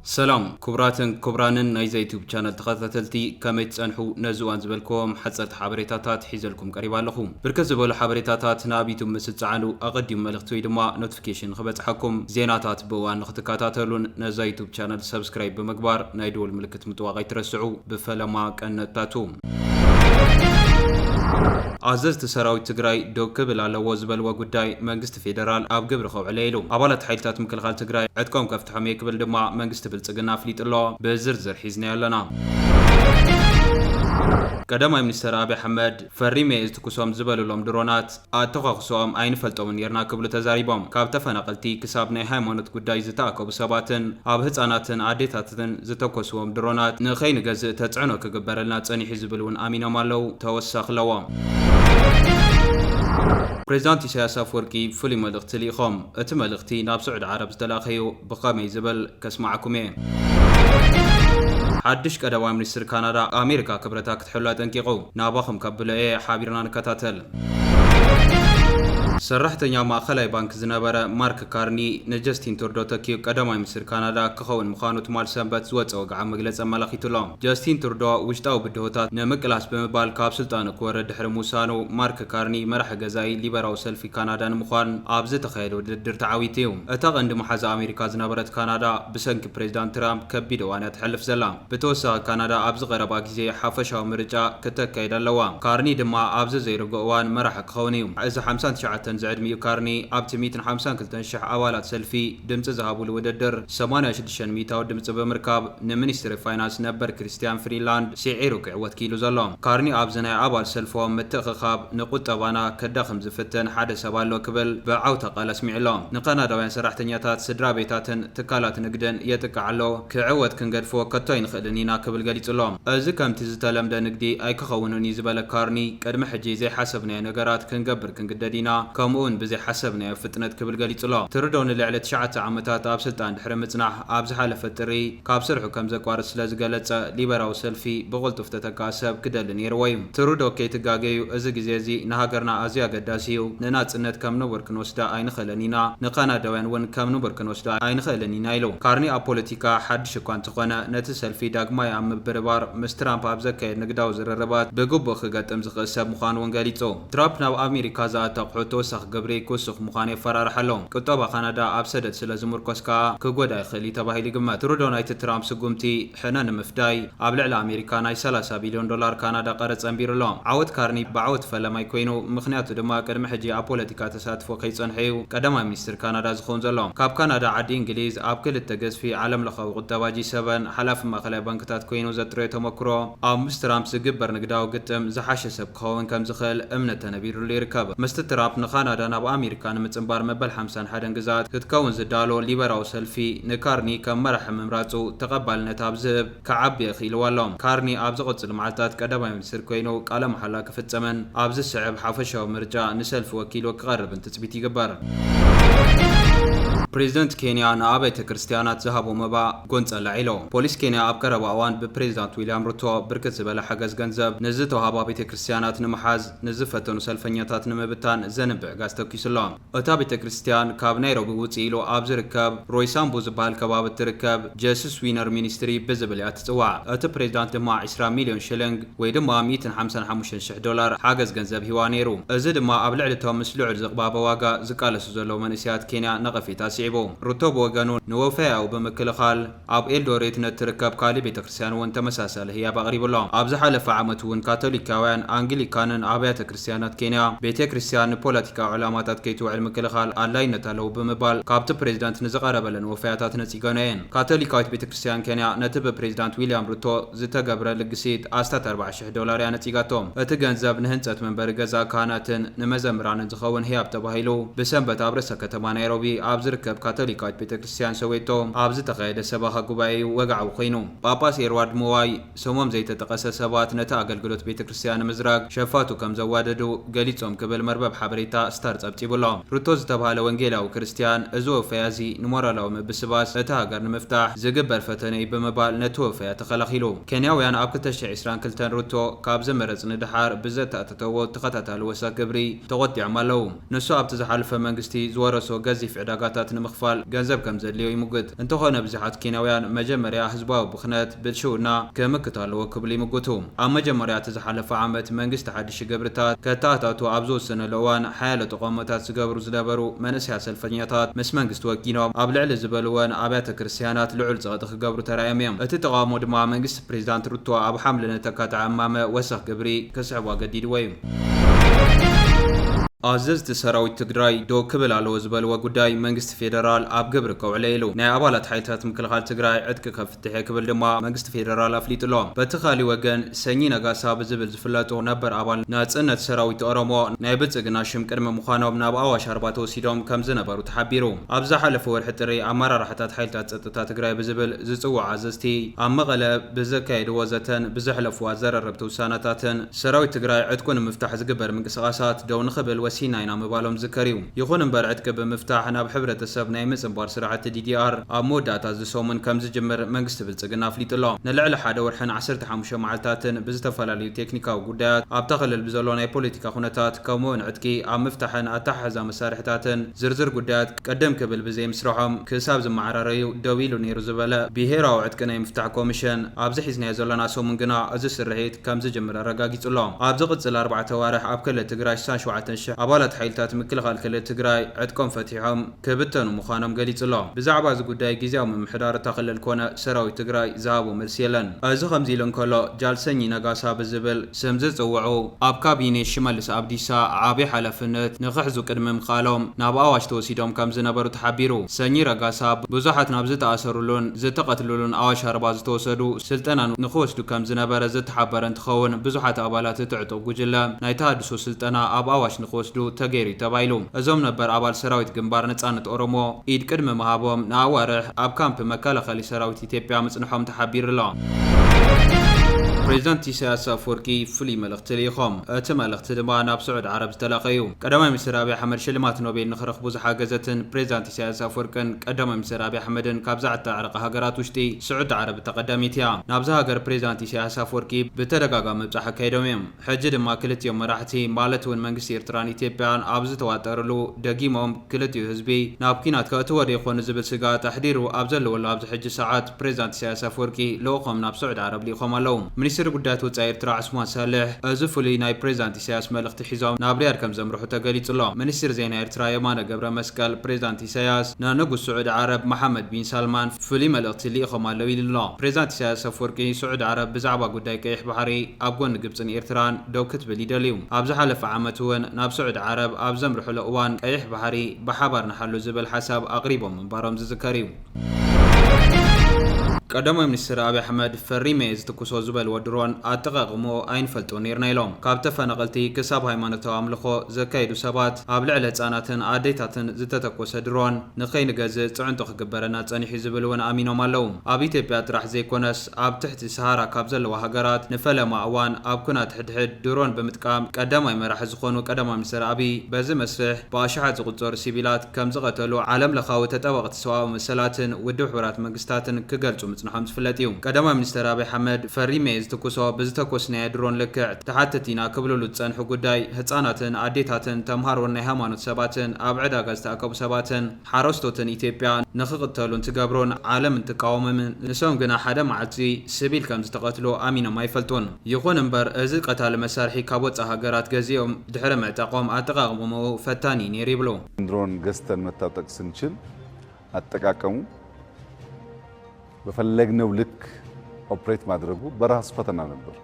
سلام كبراتن كبرانن نايز يوتيوب channel تخاطلتي كما تصنحو نزوان زبلكم حصلت حبريتاتات حيزلكم قريبا لكم بركز زبل حبريتاتات نابيتو مستصعلو اقدم ملختو يدما نوتيفيكيشن خبصحكم زيناتات بوان نختكاتاتلون نايز يوتيوب channel سبسكرايب بمغبار نايدول ملكت متواقع ترسعو بفلما قنتاتو عززت سراوي تግራይ دوكبل على وزبل وغداي መንግስት ፌደራል ኣብ ግብሪ ኸውዕለይሉ ኣባላት ሓይልታት ምክልኻል ትግራይ ዕጥቆም ከፍትሖም ይክብል ድማ መንግስት ብልጽግና ፍሊጥሎ በዝርዝር ሒዝና ያለና ቀዳማይ ሚኒስትር አብይ አህመድ ፈሪሜ እዝትኩሶም ዝበሉሎም ድሮናት ኣተኻኽሶም ኣይንፈልጦምን ነርና ክብሉ ተዛሪቦም ካብ ተፈናቀልቲ ክሳብ ናይ ሃይማኖት ጉዳይ ዝተኣከቡ ሰባትን ኣብ ህፃናትን ኣዴታትን ዝተኮስዎም ድሮናት ንኸይንገዝእ ተጽዕኖ ክግበረልና ጸኒሑ ዝብሉን ኣሚኖም ኣለው ተወሳኽለዎም بريزيدنت ኢሳያስ አፈወርቂ ፍሉይ መልእኽቲ ልኢኾም እቲ መልእኽቲ ናብ ስዑድ ዓረብ ዝተላኸዩ ብኸመይ ዝብል ከስማዓኩም እየ حدش ቀዳማይ ሚኒስትር ካናዳ ኣሜሪካ ክብረታ ክትሕሉ ጠንቂቑ ናባኹም ከብለ እየ ሓቢርና ንከታተል ሰራሕተኛ ማእኸላይ ባንክ ዝነበረ ማርክ ካርኒ ንጀስቲን ቱርዶ ተኪዩ ቀዳማይ ሚኒስትር ካናዳ ክኸውን ምዃኑ ትማል ሰንበት ዝወፀ ወግዓ መግለፂ ኣመላኺቱሎም ጀስቲን ቱርዶ ውሽጣዊ ብድሆታት ንምቅላስ ብምባል ካብ ስልጣኑ ክወርድ ድሕሪ ምውሳኑ ማርክ ካርኒ መራሒ ገዛኢ ሊበራዊ ሰልፊ ካናዳ ንምዃን ኣብ ዝተኻየደ ውድድር ተዓዊቱ እዩ እታ ቀንዲ መሓዛ ኣሜሪካ ዝነበረት ካናዳ ብሰንኪ ፕሬዚዳንት ትራምፕ ከቢድ እዋናት ትሕልፍ ዘላ ብተወሳኺ ካናዳ ኣብ ዝቐረባ ግዜ ሓፈሻዊ ምርጫ ከተካይድ ኣለዋ ካርኒ ድማ ኣብዚ ዘይርግኦ እዋን መራሒ ክኸውን እዩ እዚ 59 زعدمي كارني أبت 152 شح أولاد سلفي دمت ذهبوا لوددر 86 ميتاو دمت بمركب نمنستر فاينانس نبر كريستيان فريلاند سعره كعوت كيلو زلام كارني أبزنا أول سلفهم متخخاب نقود طبانا كدخم زفتن حدث بالو قبل بعوت قال اسمع لهم نقنا دوين سرحتنياتات سدرا بيتاتن تكالات نقدن يتكعلو كعوت كنقد فوق كتاين خدنينا قبل قليت لهم أزي كم تزتلم دا نقدي أي كخونوني زبالة كارني قدم حجي زي حسبنا نقرات كنقبر كنقددينا كمون بزي حسبنا فتنة قبل قليت الله تردون اللي على 9 عامات اب سلطان دحر مصنح اب زحلفه تري كاب سرحو كم زقوار سلاز قالص ليبراو سلفي بغلطو فتتكاسب كدل نيرويم تردو كيتغاغيو از غزيزي نهاجرنا ازيا قداسيو نناصنت كم نور كنوسدا اين خلنينا نقنا دوان ون كم نور كنوسدا اين خلنينا يلو كارني ا بوليتيكا حدش كون تخونه نت سلفي داغما يام بربار مسترامب اب زكايد نغداو زرربات بغبو خغطم زخسب مخان ونغاليصو ترامب ناو امريكا ذا تقحوتو سخ قبري كوسخ مخاني فرار حلهم كتابة كندا أبسدت سلازمور كوسكا كجودا خلي تباهي جماعة تردون أي ترامب سقومتي حنان مفداي قبل على أمريكا ناي 3 بليون دولار كندا قرض أمبير لهم عود كارني بعود فلا ما يكونوا مخنيات دما كرم حجي أبوليتيكا تساتفو كيسون حيو قدام مينستر كندا زخون زلهم كاب كندا عاد إنجليز أبكل التجز في عالم لخو قطباجي 7 حلف ما خلا بنكتات كوينو زتري تمكرو أم مسترامب سجبر نقداو قدام زحش سب خون كم زخل أمنة نبير اللي ركب مسترامب نخانا ناب أمريكا نمتصنبار مبل 50 حدن جزات كتكون زدالو ليبراو سلفي نكارني كم مرح ممراتو تقبل نتاب زب كعبي خيل والله كارني أبز قدس المعلتات قدما يمسر كوينو قال محلا كفتمن أبز الشعب حافشه ومرجع نسلف وكيل وقرب تثبيتي جبار بريزيدنت كينيا نابت كريستيانات ذهبوا مبا قنص لعيلو بوليس كينيا أبقرب أوان ببريزيدنت ويليام روتو بركز بلا حجز جنزب نزتو هابا بيت كريستيانات نمحاز نزفتو نسلفنياتات نمبتان زنب غاستو كيسلام أتا بيت كريستيان كاب نيروبي وتيلو أبز ركب رويسان بوزبال كباب تركب جاسوس وينر مينستري بزبليات تسوع أتا بريزيدنت مع 10 مليون شيلينغ ويدما 155 شح دولار حجز جنزب هوانيرو أزيد ما أبلعدتهم مسلوع زقبابا واقا زقالس زلو منسيات كينيا نقفي سيبو رتوب وقانون نوفاء او بمكل خال اب إلدوريت نتركب كالي بيتكريستيان وان تمساسل هي بغريب الله ابز حلف عامتون كاثوليكاوان انجليكانن ابيات كريستيانات كينيا بيت كريستيان بوليتيكا علامات كيتو علم كل خال اونلاين نتالو بمبال كابت بريزيدنت نزقربلن وفياتات نصيغانين كاثوليكاوت بيت كريستيان كينيا نتب بريزيدنت ويليام روتو زتغبر لغسيت استات 40 دولار يانتيغاتهم ات ገንዘብ ንህንጸት መንበር ገዛ ካህናትን ንመዘምራንን ዝኸውን ህያብ ተባሂሉ በሰንበት አብረሰ ከተማ ናይሮቢ ኣብዝርከብ كاثوليكات بيتكريستيان سويتو أبز تقايد سباها قبائي وقعو خينو باباس إرواد موواي سومم زي تتقاس سبات نتا أقلقلوت بيتكريستيان مزراق شفاتو كم زواددو قليتهم قبل مربب حبريتا ستارت أبتي بولام روتوز تبها لونجيلا وكريستيان ازو فيازي نمورا لهم بسباس نتا قرن مفتاح زقبر فتني بمبال نتو فيا تخلخيلو كينياويان أبكتش عسران كلتان روتو كابز مرز ندحار بزتا تتوو تقتتا الوسا قبري تغطي عمالو نسو أبتزحال فمنقستي زورسو قزي في عداقاتات ንምኽፋል ገንዘብ ከም ዘድልዮ ይምግት እንተኾነ ብዙሓት ኬንያውያን መጀመርያ ህዝባዊ ብኽነት ብልሽውና ክምክት ኣለዎ ክብሉ ይምግቱ ኣብ መጀመርያ ዝሓለፈ ዓመት መንግስቲ ሓድሽ ግብርታት ከተኣታቱ ኣብ ዝወሰነሉ እዋን ሓያሎ ተቃውሞታት ዝገብሩ ዝነበሩ መንእሰያት ሰልፈኛታት ምስ መንግስቲ ወጊኖም ኣብ ልዕሊ ዝበልወን ኣብያተ ክርስቲያናት ልዑል ፀቕጢ ክገብሩ ተራእዮም እዮም እቲ ተቃውሞ ድማ መንግስቲ ፕሬዚዳንት ሩቶ ኣብ ሓምለ ነተካትዕ ዕማመ ወሰኽ ግብሪ ክስዕቦ ገዲድዎ እዩ ኣዘዝቲ ሰራዊት ትግራይ ዶ ክብል ኣለዎ ዝበልዎ ጉዳይ መንግስቲ ፌደራል ኣብ ግብሪ ከውዕለ ኢሉ ናይ ኣባላት ሓይልታት ምክልኻል ትግራይ ዕጥቂ ከፍትሕ ክብል ድማ መንግስቲ ፌደራል ኣፍሊጡሎም በቲ ካሊእ ወገን ሰኚ ነጋሳ ብዝብል ዝፍለጡ ነበር ኣባል ናጽነት ሰራዊት ኦሮሞ ናይ ብልጽግና ሽም ቅድሚ ምዃኖም ናብ ኣዋሽ ኣርባ ተወሲዶም ከም ዝነበሩ ተሓቢሩ ኣብ ዝሓለፈ ወርሒ ጥሪ ኣመራርሓታት ሓይልታት ጸጥታ ትግራይ ብዝብል ዝጽዋዕ ኣዘዝቲ ኣብ መቐለ ብዘካየድዎ ዘተን ብዘሕለፉ ኣዘራረብቲ ውሳነታትን ሰራዊት ትግራይ ዕጥቁ ንምፍታሕ ዝግበር ምንቅስቓሳት ደው ንኽብል ወሲና ኢና ምባሎም ዝከሪዩ ይኹን እምበር ዕጥቂ ብምፍታሕ ናብ ሕብረተሰብ ናይ ምጽንባር ስርዓት ዲዲአር ኣብ መወዳእታ ዝሰሙን ከም ዝጅምር መንግስቲ ብልጽግና ኣፍሊጡሎ ንልዕሊ ሓደ ወርሕን 15 መዓልታትን ብዝተፈላለዩ ቴክኒካዊ ጉዳያት ኣብ ተኸልል ብዘሎ ናይ ፖለቲካ ኩነታት ከምኡውን ዕጥቂ ኣብ ምፍታሕን ኣተሓሕዛ መሳርሕታትን ዝርዝር ጉዳያት ቀደም ክብል ብዘይ ምስርሖም ክሳብ ዝመዓራረዩ ደው ኢሉ ነይሩ ዝበለ ብሄራዊ ዕጥቂ ናይ ምፍታሕ ኮሚሽን ኣብዚ ሒዝናዮ ዘለና ሰሙን ግና እዚ ስርሒት ከም ዝጅምር ኣረጋጊጹሎ ኣብ ዝቕጽል 4 ወርሕ ኣብ ክልል ትግራይ 67,000 ኣባላት ሓይልታት ምክልኻል ክልል ትግራይ ዕጥቆም ፈቲሖም ክብተኑ ምዃኖም ገሊጹሎ ብዛዕባ እዚ ጉዳይ ግዝያዊ ምምሕዳር እታ ክልል ኮነ ሰራዊት ትግራይ ዝሃቦ መልሲ የለን እዚ ከምዚ ኢሉ እንከሎ ጃልሰኝ ነጋሳ ብዝብል ስም ዝጽውዑ ኣብ ካቢኔ ሽመልስ ኣብዲሳ ዓብዪ ሓላፍነት ንኽሕዙ ቅድሚ ምኻሎም ናብ ኣዋሽ ተወሲዶም ከም ዝነበሩ ተሓቢሩ ሰኚ ረጋሳ ብዙሓት ናብ ዝተኣሰሩሉን ዝተቐትሉሉን ኣዋሽ ኣርባ ዝተወሰዱ ስልጠና ንኽወስዱ ከም ዝነበረ ዝተሓበረ እንትኸውን ብዙሓት ኣባላት እቲ ዕጡቕ ጉጅለ ናይ ተሃድሶ ስልጠና ኣብ ኣዋሽ ንኽወስዱ ተገይሩ ተባይሉ እዞም ነበር ኣባል ሰራዊት ግንባር ነጻነት ኦሮሞ ኢድ ቅድሚ መሃቦም ንኣዋርሕ ኣብ ካምፕ መከላኸሊ ሰራዊት ኢትዮጵያ ምጽንሖም ተሓቢሩሎ ፕሬዚዳንት ኢሳያስ አፈወርቂ ፍሉይ መልእኽቲ ልኢኾም እቲ መልእኽቲ ድማ ናብ ስዑድ ዓረብ ዝተላኸዩ ቀዳማይ ሚኒስትር አብይ አሕመድ ሽልማት ኖቤል ንኽረኽቡ ዝሓገዘትን ፕሬዚዳንት ኢሳያስ አፈወርቅን ቀዳማይ ሚኒስትር አብይ አሕመድን ካብ ዘዕረቐ ሃገራት ውሽጢ ስዑድ ዓረብ ተቐዳሚት እያ ናብዚ ሃገር ፕሬዚዳንት ኢሳያስ አፈወርቂ ብተደጋጋሚ ምብጻሕ ኣካይዶም እዮም ሕጂ ድማ ክልቲኦም መራሕቲ ማለት እውን መንግስቲ ኤርትራን ኢትዮጵያን ኣብ ዝተዋጠረሉ ደጊሞም ክልቲኡ ህዝቢ ናብ ኩናት ከእትዎ ዶ ይኾኑ ዝብል ስጋት ኣሕዲሩ ኣብ ዘለወሉ ኣብዚ ሕጂ ሰዓት ፕሬዚዳንት ኢሳያስ አፈወርቂ ልኡኾም ናብ ስዑድ ዓረብ ልኢኾም ኣለዉ ሚኒስትር ጉዳያት ወጻኢ ኤርትራ ዑስማን ሳልሕ እዚ ፍሉይ ናይ ፕሬዚዳንት ኢሳያስ መልእኽቲ ሒዞም ናብ ሪያድ ከም ዘምርሑ ተገሊጹሎ ሚኒስትር ዜና ኤርትራ የማነ ገብረ መስቀል ፕሬዚዳንት ኢሳያስ ንንጉስ ስዑድ ዓረብ መሐመድ ቢን ሳልማን ፍሉይ መልእኽቲ ልኢኾም ኣለዉ ኢሉሎ ፕሬዚዳንት ኢሳያስ አፈወርቂ ስዑድ ዓረብ ብዛዕባ ጉዳይ ቀይሕ ባሕሪ ኣብ ጎኒ ግብፅን ኤርትራን ደው ክትብል ይደልዩ ኣብ ዝሓለፈ ዓመት እውን ናብ ስዑድ ዓረብ ኣብ ዘምርሑሉ እዋን ቀይሕ ባሕሪ ብሓባር ንሓሉ ዝብል ሓሳብ ኣቕሪቦም ምንባሮም ዝዝከር እዩ ቀዳማይ ሚኒስትር አብይ አሕመድ ፈሪሜ ዝትኩሶ ዝበልዎ ድሮን ኣጠቃቅሞ ኣይንፈልጦ ነርና ኢሎም ካብ ተፈናቐልቲ ክሳብ ሃይማኖታዊ ኣምልኾ ዘካይዱ ሰባት ኣብ ልዕሊ ህፃናትን ኣዴታትን ዝተተኮሰ ድሮን ንኸይንገዝእ ፅዕንቶ ክግበረና ፀኒሑ ዝብል እውን ኣሚኖም ኣለዉ ኣብ ኢትዮጵያ ጥራሕ ዘይኮነስ ኣብ ትሕቲ ሰሃራ ካብ ዘለዋ ሃገራት ንፈለማ እዋን ኣብ ኩናት ሕድሕድ ድሮን ብምጥቃም ቀዳማይ መራሒ ዝኾኑ ቀዳማይ ሚኒስትር አብይ በዚ መስርሕ ብኣሽሓት ዝቁፀሩ ሲቪላት ከም ዝቐተሉ ዓለም ለኻዊ ተጠበቕቲ ሰብኣዊ መሰላትን ውድብ ሕብራት መንግስታትን ክገልጹ ምጽንሖም ዝፍለጥ እዩ ቀዳማይ ሚኒስትር አብይ አሕመድ ፈሪሜ ዝትኩሶ ብዝተኮስናየ ድሮን ልክዕ ተሓተቲና ክብልሉ ዝጸንሑ ጉዳይ ህፃናትን ኣዴታትን ተምሃሮን ናይ ሃይማኖት ሰባትን ኣብ ዕዳጋ ዝተኣከቡ ሰባትን ሓረስቶትን ኢትዮጵያ ንኽቕተሉን ትገብሮን ዓለም እንትቃወምን ንሶም ግና ሓደ መዓልቲ ሲቪል ከም ዝተቐትሉ ኣሚኖም ኣይፈልጡን ይኹን እምበር እዚ ቀታሊ መሳርሒ ካብ ወፃኢ ሃገራት ገዚኦም ድሕሪ ምዕጣቆም ኣጠቃቅሞሙ ፈታኒ ነይሩ ይብሉ ድሮን ገዝተን መታጠቅ ስንችል አጠቃቀሙ በፈለግነው ልክ ኦፕሬት ማድረጉ በራሱ ፈተና ነበር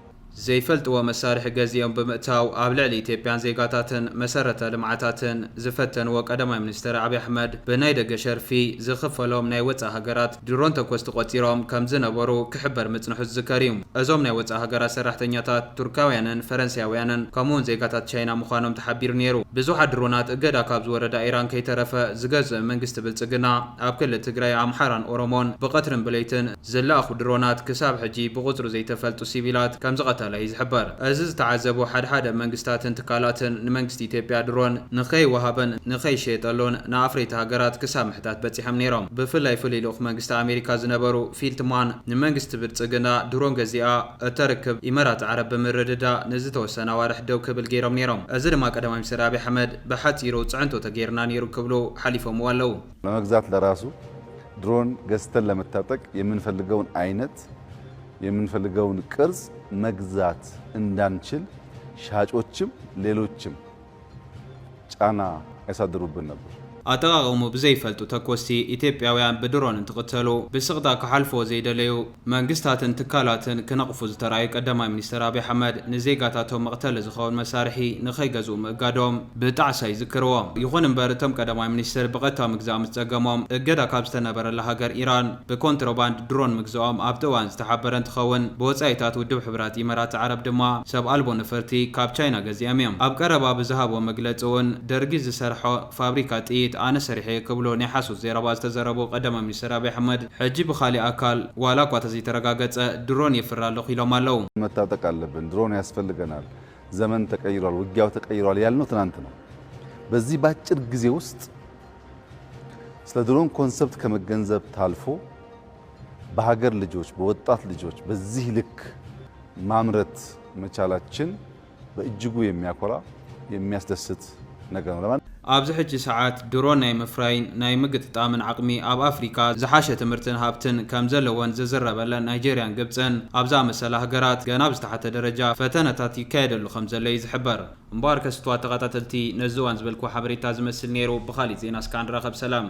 ዘይፈልጥዎ መሳርሒ ገዚኦም ብምእታው ኣብ ልዕሊ ኢትዮጵያን ዜጋታትን መሰረተ ልምዓታትን ዝፈተንዎ ቀዳማይ ሚኒስትር አብይ አሕመድ ብናይ ደገ ሸርፊ ዝኽፈሎም ናይ ወፃኢ ሃገራት ድሮን ተኮስቲ ቆፂሮም ከም ዝነበሩ ክሕበር ምጽንሑ ዝዝከር እዩ እዞም ናይ ወፃኢ ሃገራት ሰራሕተኛታት ቱርካውያንን ፈረንሳያውያንን ከምኡውን ዜጋታት ቻይና ምዃኖም ተሓቢሩ ነይሩ ብዙሓት ድሮናት እገዳ ካብ ዝወረዳ ኢራን ከይተረፈ ዝገዝእ መንግስቲ ብልጽግና ኣብ ክልል ትግራይ ኣምሓራን ኦሮሞን ብቐትርን ብለይትን ዝለኣኹ ድሮናት ክሳብ ሕጂ ብቁፅሩ ዘይተፈልጡ ሲቪላት ከም ዝቐተለ ላይ ዝሕበር እዚ ዝተዓዘቡ ሓደ መንግስታትን ትካላትን ንመንግስቲ ኢትዮጵያ ድሮን ንኸይ ወሃበን ንኸይ ሸጠሎን ንአፍሪካ ሃገራት ክሳብ ምሕታት በፂሖም ነይሮም ብፍላይ ፍልልኡኽ መንግስቲ አሜሪካ ዝነበሩ ፊልትማን ንመንግስቲ ብልጽግና ድሮን ገዚኣ እተርክብ ኢማራት ዓረብ ብምርድዳ ንዝተወሰነ ዋርሕ ደው ክብል ገይሮም ነይሮም እዚ ድማ ቀዳማይ ሚኒስትር አብይ አሕመድ በሓፂሩ ጽዕንቶ ተገይርና ነይሩ ክብሉ ሓሊፎም ዋለው ለመግዛት ለራሱ ድሮን ገዝተን ለመታጠቅ የምንፈልገውን አይነት የምንፈልገውን ቅርጽ መግዛት እንዳንችል ሻጮችም ሌሎችም ጫና ያሳድሩብን ነበር አጠቃቀሙ ብዘይፈልጡ ተኮስቲ ኢትዮጵያውያን ብድሮን እንትቅተሉ ብስቅታ ከሓልፎ ዘይደለዩ መንግስታትን ትካላትን ክነቅፉ ዝተራዩ ቀዳማይ ሚኒስትር አብይ አሕመድ ንዜጋታቶም መቅተሊ ዝኸውን መሳርሒ ንኸይገዝኡ ምእጋዶም ብጣዕሳይ ይዝክርዎም ይኹን እምበር እቶም ቀዳማይ ሚኒስትር ብቐጥታ ምግዛእ ምስ ፀገሞም እገዳ ካብ ዝተነበረላ ሃገር ኢራን ብኮንትሮባንድ ድሮን ምግዝኦም ኣብ እዋን ዝተሓበረ እንትኸውን ብወፃኢታት ውድብ ሕብራት ኢማራት ዓረብ ድማ ሰብ አልቦ ነፈርቲ ካብ ቻይና ገዚኦም እዮም ኣብ ቀረባ ብዝሃቦ መግለፂ እውን ደርጊ ዝሰርሖ ፋብሪካ ጥይት أنا سريحي كبلو نحاسوس زي رباز تزربو قدم من أبي أحمد حجي بخالي أكل ولا قوات زي ترقاقت درون يفرع له خيلو مالو متى تقلبن درون يسفل جنال زمن تكيرال وجاو تكيرال يالنو تنانتنا بس زي باكر جزء وسط سلا درون كونسبت كم الجنزب تالفو بهاجر لجوج بوطات لجوج بس زي لك مامرت مشالاتشن بيجيبو يمياكورا يمياسدست نجار لمن ኣብዚ ሕጂ ሰዓት ድሮን ናይ ምፍራይን ናይ ምግጥ ጣምን ዓቅሚ ኣብ አፍሪካ ዝሓሸ ትምህርትን ሃብትን ከም ዘለወን ዝዝረበለን ናይጀሪያን ግብፅን ኣብዛ መሰላ ሃገራት ገና ብዝተሓተ ደረጃ ፈተነታት ይካየደሉ ከም ዘሎ ይዝሕበር እምበር ከስትዋ ተቐጣጠልቲ ነዚ እዋን ዝበልኩ ሓበሬታ ዝመስል ነይሩ ብኻሊእ ዜና እስካብ ንራኸብ ሰላም